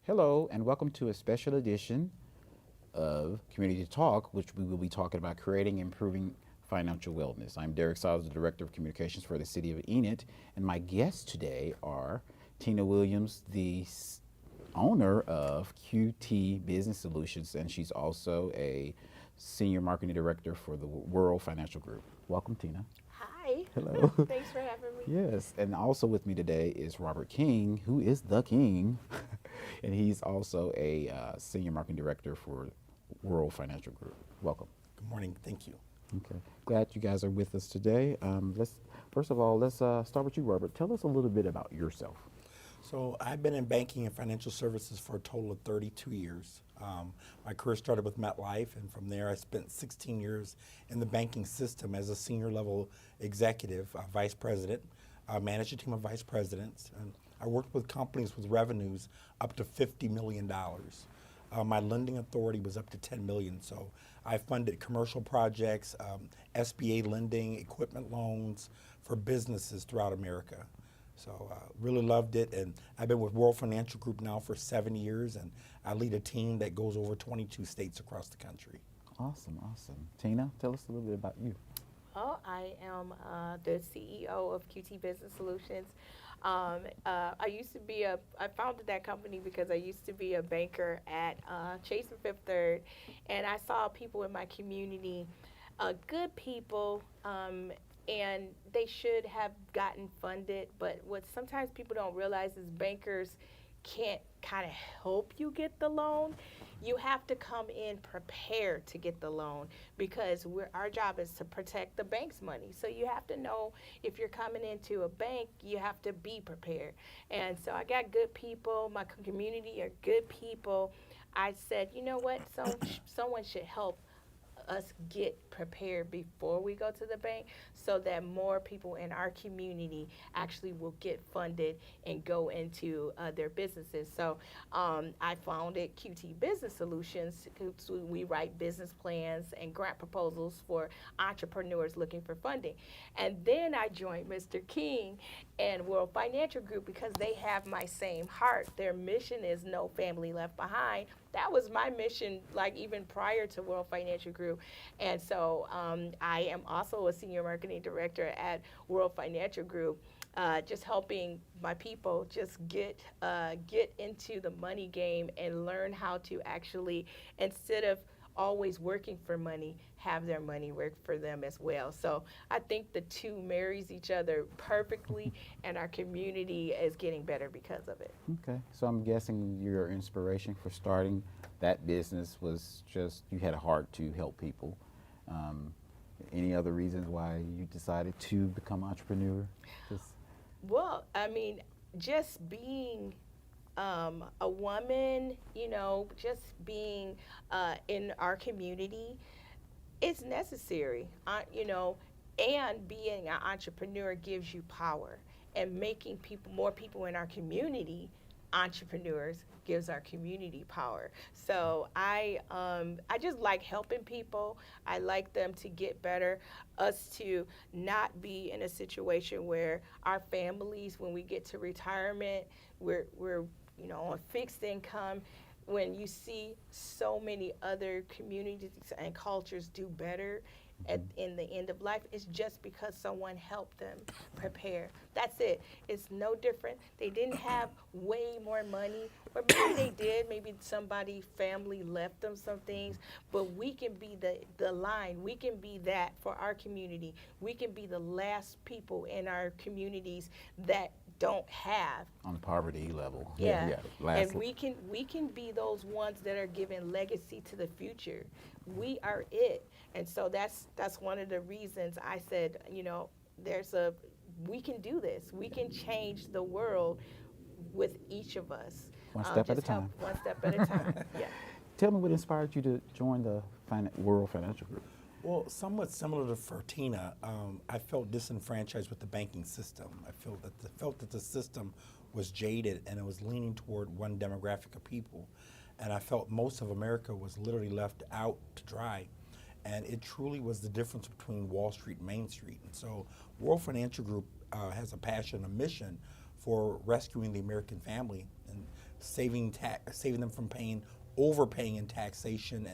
Hello, and welcome to a special edition of Community Talk, which we will be talking about creating and improving financial wellness. I'm Derrick, Silas, the Director of Communications for the City of Enid, and my guests today are Tina Williams, the owner of QT Business Solutions, and she's also a Senior Marketing Director for the World Financial Group. Welcome, Tina. Hi. Hello. Thanks for having me. Yes, and also with me today is Robert King, who is the king, and he's also a senior marketing director for World Financial Group. Welcome. Good morning. Thank you. Okay, glad you guys are with us today. Let's first of all let's start with you, Robert. Tell us a little bit about yourself. So I've been in banking and financial services for a total of 32 years. My career started with MetLife, and from there I spent 16 years in the banking system as a senior level executive, vice president, managed a team of vice presidents, and I worked with companies with revenues up to $50 million. My lending authority was up to 10 million, so I funded commercial projects, SBA lending, equipment loans for businesses throughout America. So really loved it, and I've been with World Financial Group now for 7 years, and I lead a team that goes over 22 states across the country. Awesome, awesome. Tina, tell us a little bit about you. Well, I am the CEO of QT Business Solutions. I founded that company because I used to be a banker at Chase and Fifth Third, and I saw people in my community, good people, and they should have gotten funded. But what sometimes people don't realize is bankers can't kind of help you get the loan. You have to come in prepared to get the loan because our job is to protect the bank's money. So you have to know if you're coming into a bank, you have to be prepared. And so I got good people. My community are good people. I said, you know what? Someone should help us get prepared before we go to the bank so that more people in our community actually will get funded and go into their businesses. So I founded QT Business Solutions. We write business plans and grant proposals for entrepreneurs looking for funding. And then I joined Mr. King and World Financial Group because they have my same heart. Their mission is no family left behind. That was my mission, like even prior to World Financial Group. And so I am also a senior marketing director at World Financial Group, just helping my people just get into the money game and learn how to actually, instead of always working for money, have their money work for them as well. So I think the two marries each other perfectly, and our community is getting better because of it. Okay, so I'm guessing your inspiration for starting that business was just you had a heart to help people. Um, any other reasons why you decided to become an entrepreneur? Just Well, I mean, just being a woman, just being in our community, it's necessary, and being an entrepreneur gives you power, and making more people in our community entrepreneurs gives our community power. So I just like helping people. I like them to get better, us to not be in a situation where our families, when we get to retirement, we're on fixed income. When you see so many other communities and cultures do better in the end of life, it's just because someone helped them prepare. That's it. It's no different. They didn't have way more money, or maybe they did. Maybe somebody family left them some things, but we can be the line. We can be that for our community. We can be the last people in our communities that don't have. on the poverty level. Yeah. Yeah. And Lastly, we can be those ones that are giving legacy to the future. We are it. And so that's one of the reasons I said, we can do this. We can change the world with each of us. one step at a Just help time. one step at a time. Yeah. Tell me what inspired you to join the World Financial Group. Well, somewhat similar to Fertina, I felt disenfranchised with the banking system. I felt that the system was jaded and it was leaning toward one demographic of people. And I felt most of America was literally left out to dry. And it truly was the difference between Wall Street and Main Street. And so World Financial Group has a passion, a mission for rescuing the American family. And saving them from overpaying in taxation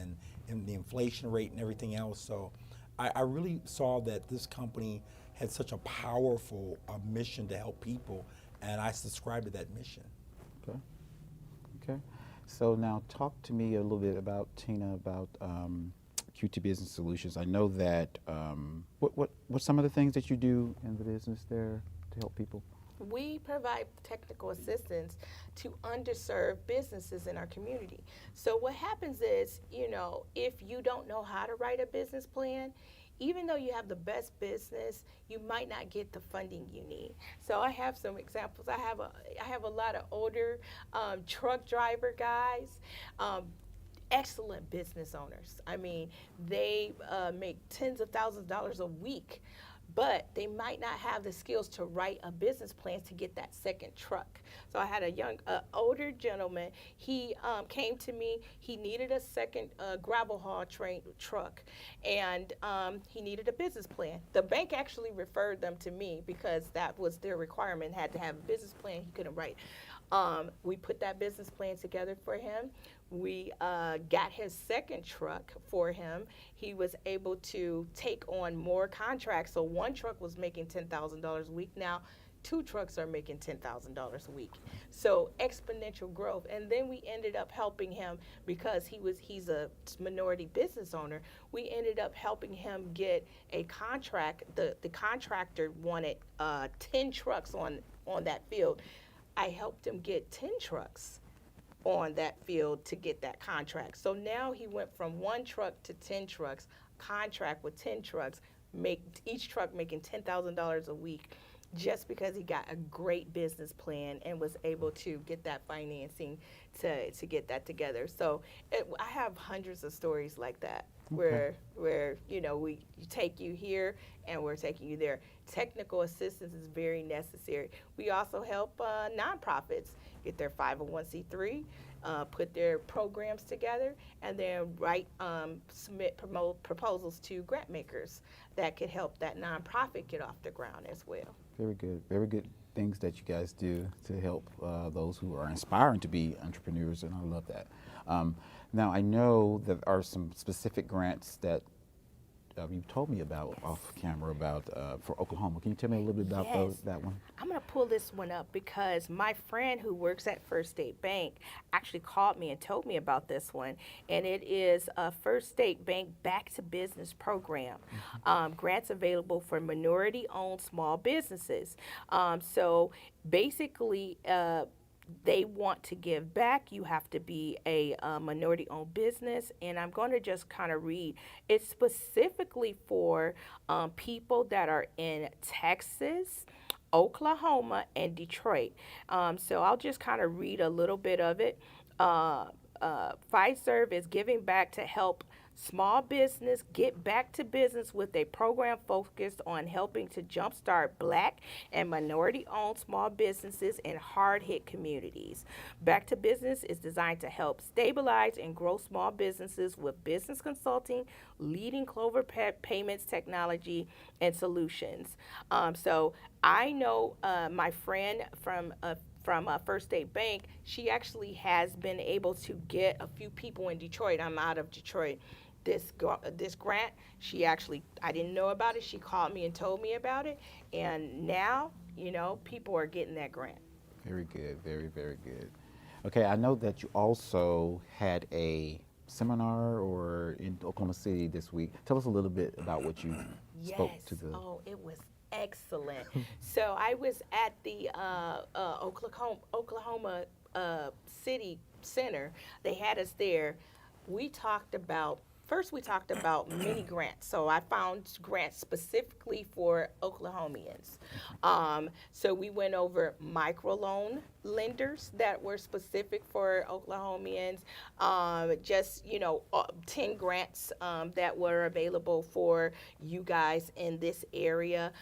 and the inflation rate and everything else. So I really saw that this company had such a powerful mission to help people, and I subscribed to that mission. Okay. Okay. So now talk to me a little bit about, Tina, about QT Business Solutions. I know that, what's some of the things that you do in the business there to help people? We provide technical assistance to underserved businesses in our community. So what happens is, if you don't know how to write a business plan, even though you have the best business, you might not get the funding you need. So I have some examples. I have a lot of older truck driver guys, excellent business owners. I mean, they make tens of thousands of dollars a week, but they might not have the skills to write a business plan to get that second truck. So I had a older gentleman. He came to me. He needed a second gravel haul truck, and he needed a business plan. The bank actually referred them to me because that was their requirement, had to have a business plan. He couldn't write. We put that business plan together for him. We got his second truck for him. He was able to take on more contracts. So one truck was making $10,000 a week. Now 2 trucks are making $10,000 a week. So exponential growth. And then we ended up helping him because he's a minority business owner. We ended up helping him get a contract. The contractor wanted 10 trucks on that field. I helped him get 10 trucks on that field to get that contract. So now he went from 1 truck to 10 trucks, contract with 10 trucks, each truck making $10,000 a week, just because he got a great business plan and was able to get that financing to get that together. So I have hundreds of stories like that. Okay. Where we take you here and we're taking you there. Technical assistance is very necessary. We also help nonprofits get their 501c3, put their programs together, and then submit proposals to grant makers that could help that nonprofit get off the ground as well. Very good. Very good things that you guys do to help those who are inspiring to be entrepreneurs, and I love that. Now, I know that there are some specific grants that you told me about off camera about for Oklahoma. Can you tell me a little bit about that one? I'm going to pull this one up because my friend who works at First State Bank actually called me and told me about this one. And it is a First State Bank Back to Business program. Grants available for minority-owned small businesses. So basically, they want to give back. You have to be a minority-owned business, and I'm going to just kind of read. It's specifically for people that are in Texas, Oklahoma, and Detroit. So I'll just kind of read a little bit of it. Fiserv is giving back to help small business get back to business with a program focused on helping to jumpstart Black and minority-owned small businesses in hard-hit communities. Back to Business is designed to help stabilize and grow small businesses with business consulting, leading Clover payments technology, and solutions. So I know my friend from First State Bank, she actually has been able to get a few people in Detroit. I'm out of Detroit. This grant, I didn't know about it. She called me and told me about it. And now, people are getting that grant. Very good. Very, very good. Okay, I know that you also had a seminar in Oklahoma City this week. Tell us a little bit about what you spoke to the... Oh, it was excellent. So I was at the Oklahoma City Center. They had us there. We talked about mini grants. So I found grants specifically for Oklahomians. So we went over microloan lenders that were specific for Oklahomians, 10 grants that were available for you guys in this area,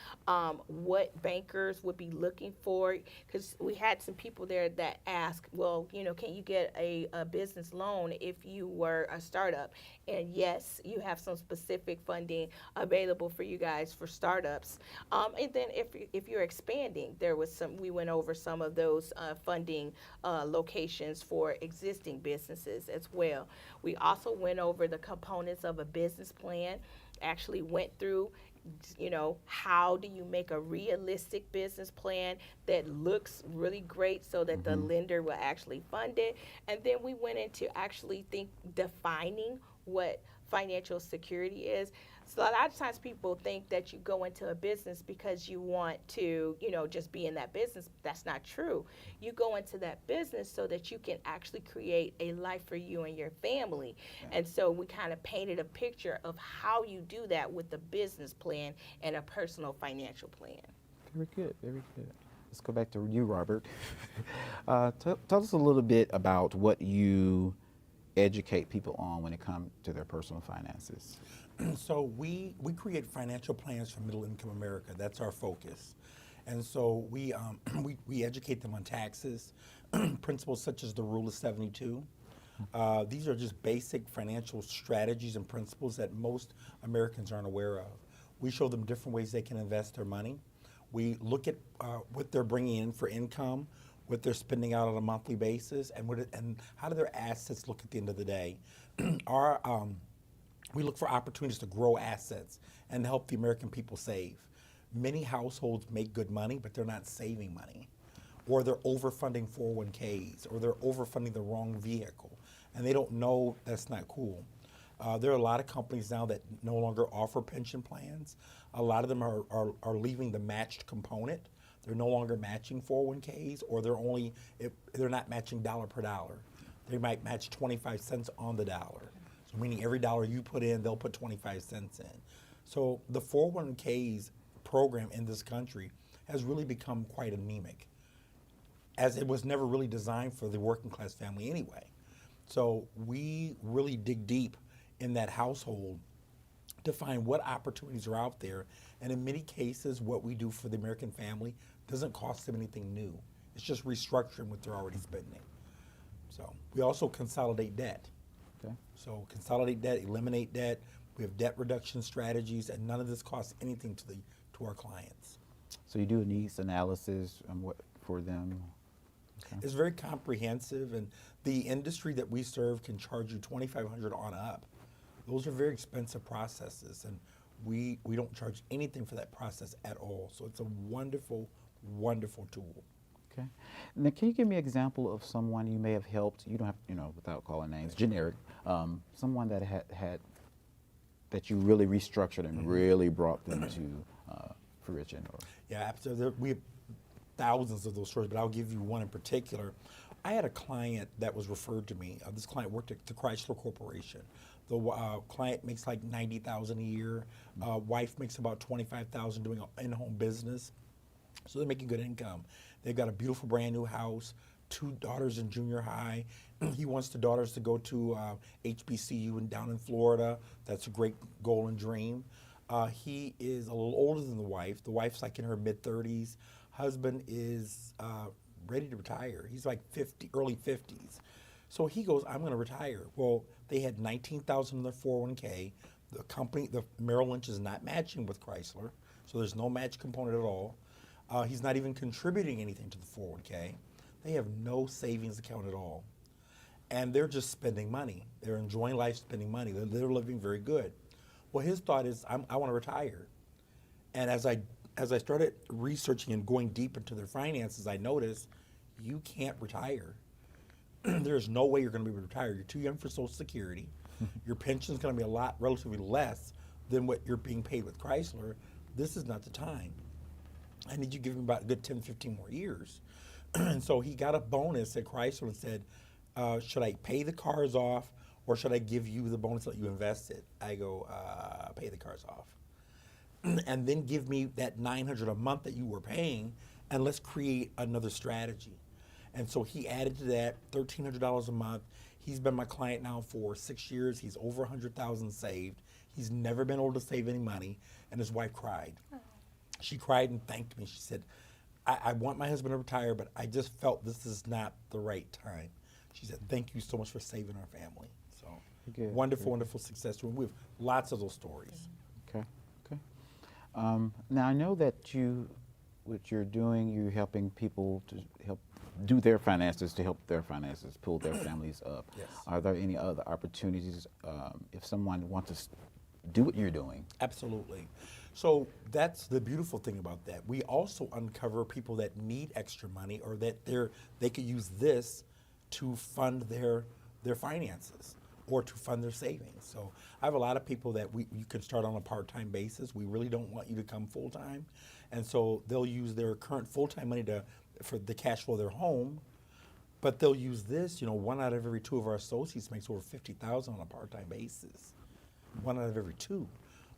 what bankers would be looking for, because we had some people there that asked, well, can you get a business loan if you were a startup? And yes, you have some specific funding available for you guys for startups. And then if you're expanding, we went over some of those funding locations for existing businesses as well. We also went over the components of a business plan, actually went through, how do you make a realistic business plan that looks really great so that the lender will actually fund it. And then we went into actually defining what financial security is. So a lot of times people think that you go into a business because you want to, just be in that business. That's not true. You go into that business so that you can actually create a life for you and your family. And so we kind of painted a picture of how you do that with a business plan and a personal financial plan. Very good, very good. Let's go back to you, Robert. Tell us a little bit about what you educate people on when it comes to their personal finances. So we create financial plans for middle income America. That's our focus. And so we educate them on taxes, principles such as the rule of 72. These are just basic financial strategies and principles that most Americans aren't aware of. We show them different ways they can invest their money. We look at what they're bringing in for income, what they're spending out on a monthly basis, and how do their assets look at the end of the day. We look for opportunities to grow assets and help the American people save. Many households make good money, but they're not saving money. Or they're overfunding 401ks, or they're overfunding the wrong vehicle, and they don't know that's not cool. There are a lot of companies now that no longer offer pension plans. A lot of them are leaving the matched component. They're no longer matching 401ks, or they're not matching dollar per dollar. They might match 25 cents on the dollar. So meaning every dollar you put in, they'll put 25 cents in. So the 401ks program in this country has really become quite anemic, as it was never really designed for the working class family anyway. So we really dig deep in that household to find what opportunities are out there. And in many cases, what we do for the American family doesn't cost them anything new. It's just restructuring what they're already spending. So we also consolidate debt. Okay. So consolidate debt, eliminate debt. We have debt reduction strategies, and none of this costs anything to our clients. So you do a needs analysis for them? Okay. It's very comprehensive, and the industry that we serve can charge you $2,500 on up. Those are very expensive processes, and we don't charge anything for that process at all. So it's a wonderful, wonderful tool. Okay. Now, can you give me an example of someone you may have helped? You don't have, without calling names, generic. Someone that that you really restructured and really brought them to fruition. Yeah, absolutely. We have thousands of those stories, but I'll give you one in particular. I had a client that was referred to me. This client worked at the Chrysler Corporation. The client makes like $90,000 a year. Wife makes about $25,000 doing in-home business. So they're making good income. They've got a beautiful brand new house, 2 daughters in junior high. He wants the daughters to go to HBCU down in Florida. That's a great goal and dream. He is a little older than the wife. The wife's like in her mid-30s. Husband is ready to retire. He's like 50, early 50s. So he goes, I'm going to retire. Well, they had $19,000 in their 401k. The company, the Merrill Lynch, is not matching with Chrysler, so there's no match component at all. He's not even contributing anything to the 401k. They have no savings account at all. And they're just spending money. They're enjoying life, spending money. They're living very good. Well, his thought is, I want to retire. And as I started researching and going deep into their finances, I noticed you can't retire. There's no way you're going to be able to retire. You're too young for Social Security. Your pension's going to be relatively less than what you're being paid with Chrysler. This is not the time. I need you to give him about a good 10, 15 more years. And so he got a bonus at Chrysler and said, should I pay the cars off, or should I give you the bonus that you invested? I go, pay the cars off. And then give me that $900 a month that you were paying, and let's create another strategy. And so he added to that $1,300 a month. He's been my client now for 6 years. He's over $100,000 saved. He's never been able to save any money, and his wife cried. Oh. She cried and thanked me. She said, I want my husband to retire, but I just felt this is not the right time. She said, thank you so much for saving our family. So good. Wonderful, wonderful success story. We have lots of those stories. Okay, okay. Now I know that what you're doing, you're helping people to help do their finances, to help their finances, pull their families up. Yes. Are there any other opportunities if someone wants to do what you're doing? Absolutely. So that's the beautiful thing about that. We also uncover people that need extra money, or that they could use this to fund their finances or to fund their savings. So I have a lot of people that you can start on a part-time basis. We really don't want you to come full-time. And so they'll use their current full-time money for the cash flow of their home, but they'll use this. One out of every two of our associates makes over $50,000 on a part-time basis. One out of every two.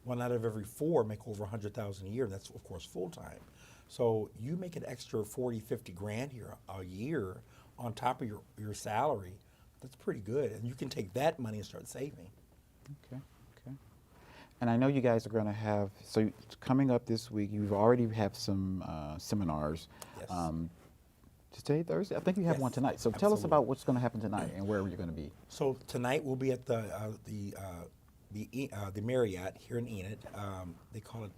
One out of every four make over $100,000 a year. That's, of course, full-time. So you make an extra 40, 50 grand here a year on top of your salary. That's pretty good. And you can take that money and start saving. Okay. And I know you guys are going to have, so coming up this week, you've already have some seminars. Yes. Today, Thursday? I think you have Yes, one tonight. So tell us absolutely. about what's going to happen tonight and where you're going to be. So tonight we'll be at the Marriott here in Enid. They call it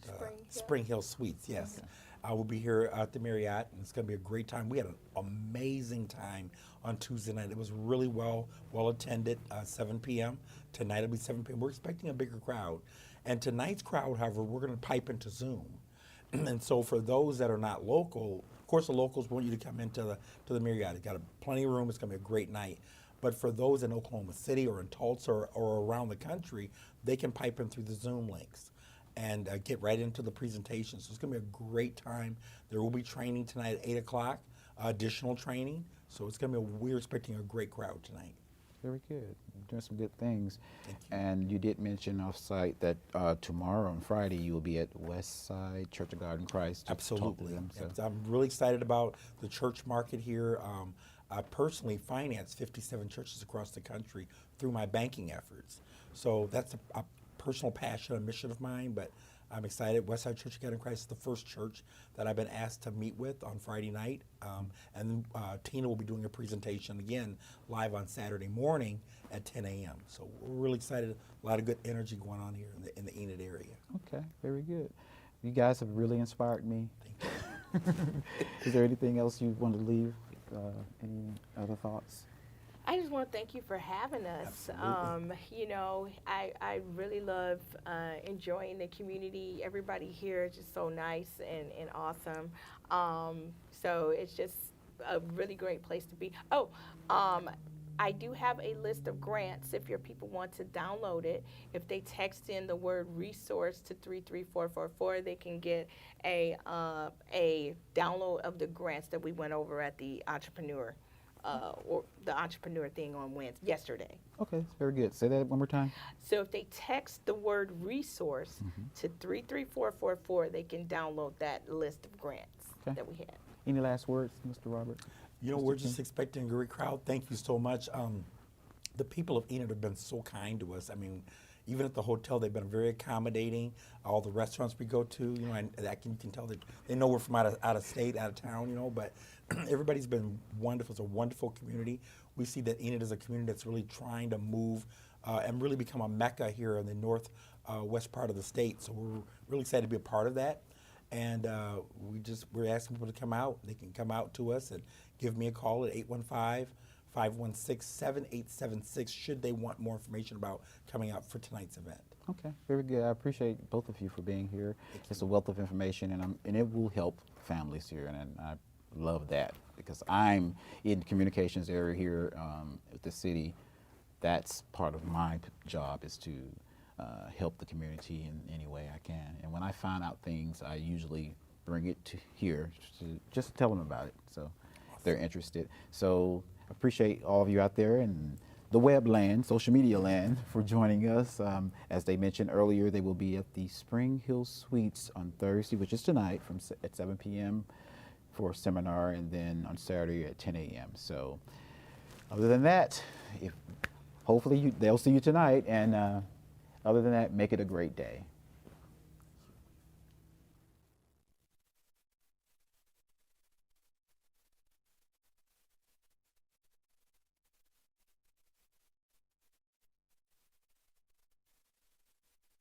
Spring Hill Suites. Yes, we'll be here at the Marriott, and it's going to be a great time. We had an amazing time on Tuesday night. It was really well attended. 7 p.m. Tonight it'll be 7 p.m. We're expecting a bigger crowd, and tonight's crowd, however, we're going to pipe into Zoom. And so for those that are not local, of course, the locals want you to come into the Marriott. It's got plenty of room. It's going to be a great night. But for those in Oklahoma City or in Tulsa or around the country, they can pipe in through the Zoom links and get right into the presentation. So it's going to be a great time. There will be training tonight at 8 o'clock, additional training. So it's going to be we're expecting a great crowd tonight. Very good. You're doing some good things. Thank you. And you did mention off-site that tomorrow on Friday you will be at Westside Church of God in Christ. To talk to Absolutely. them, so. Yes, I'm really excited about the church market here. I personally finance 57 churches across the country through my banking efforts. So that's a personal passion, a mission of mine, but I'm excited. Westside Church of God in Christ is the first church that I've been asked to meet with on Friday night. And Tina will be doing a presentation again live on Saturday morning at 10 a.m. So we're really excited. A lot of good energy going on here in the Enid area. Okay, very good. You guys have really inspired me. Thank you. Is there anything else you want to leave? Any other thoughts? I just want to thank you for having us. Absolutely. I really love enjoying the community. Everybody here is just so nice and awesome. So it's just a really great place to be. I do have a list of grants if your people want to download it. If they text in the word resource to 33444, they can get a download of the grants that we went over at the entrepreneur thing on yesterday. Okay, that's very good. Say that one more time. So if they text the word resource to 33444, they can download that list of grants that we had. Any last words, Mr. Robert? We're just expecting a great crowd. Thank you so much. The people of Enid have been so kind to us. I mean, even at the hotel, they've been very accommodating. All the restaurants we go to, and you can tell that they know we're from out of state, out of town, but everybody's been wonderful. It's a wonderful community. We see that Enid is a community that's really trying to move and really become a mecca here in the northwest part of the state. So we're really excited to be a part of that. And we're asking people to come out. They can come out to us and give me a call at 815-516-7876 should they want more information about coming out for tonight's event. Okay, very good. I appreciate both of you for being here. It's a wealth of information, and it will help families here, and I love that because I'm in the communications area here at the city. That's part of my job is to help the community in any way I can. And when I find out things, I usually bring it to here to just tell them about it. So if they're interested. So I appreciate all of you out there and the web land, social media land, for joining us. As they mentioned earlier, they will be at the Spring Hill Suites on Thursday, which is tonight at 7 p.m. for a seminar, and then on Saturday at 10 a.m. So other than that, hopefully they'll see you tonight, and other than that, make it a great day.